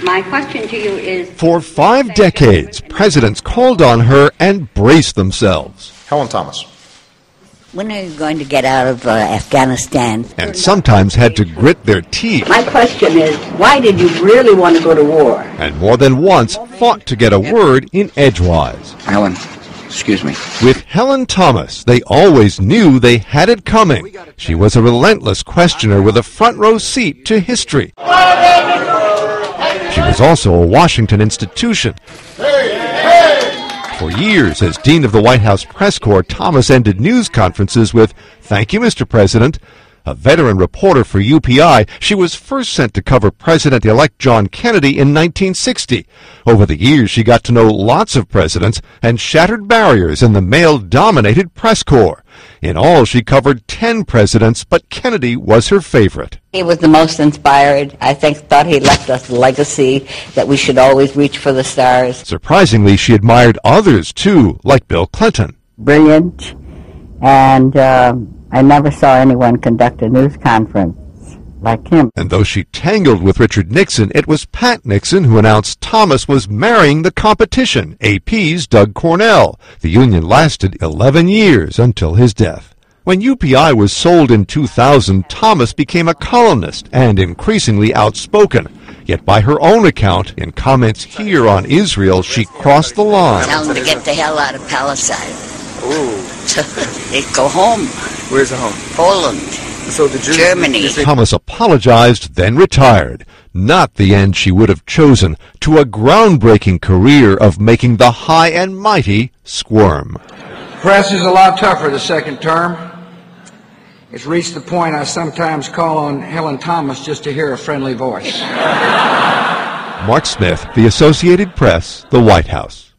My question to you is... For 5 decades, presidents called on her and braced themselves. Helen Thomas. When are you going to get out of Afghanistan? And sometimes had to grit their teeth. My question is, why did you really want to go to war? And more than once fought to get a word in edgewise. Helen, excuse me. With Helen Thomas, they always knew they had it coming. She was a relentless questioner with a front row seat to history. She was also a Washington institution. For years, as Dean of the White House Press Corps, Thomas ended news conferences with, "Thank you, Mr. President." A veteran reporter for UPI, she was first sent to cover President-elect John Kennedy in 1960. Over the years, she got to know lots of presidents and shattered barriers in the male-dominated press corps. In all, she covered 10 presidents, but Kennedy was her favorite. He was the most inspired. I thought he left us a legacy that we should always reach for the stars. Surprisingly, she admired others, too, like Bill Clinton. Brilliant, and I never saw anyone conduct a news conference like him. And though she tangled with Richard Nixon, it was Pat Nixon who announced Thomas was marrying the competition, AP's Doug Cornell. The union lasted 11 years until his death. When UPI was sold in 2000, Thomas became a columnist and increasingly outspoken. Yet by her own account, in comments here on Israel, she crossed the line. Tell them to get the hell out of Palestine. Ooh. They go home. Where's the home? Poland. So the Jews, Germany. Thomas apologized, then retired. Not the end she would have chosen, to a groundbreaking career of making the high and mighty squirm. Press is a lot tougher the second term. It's reached the point I sometimes call on Helen Thomas just to hear a friendly voice. Mark Smith, The Associated Press, The White House.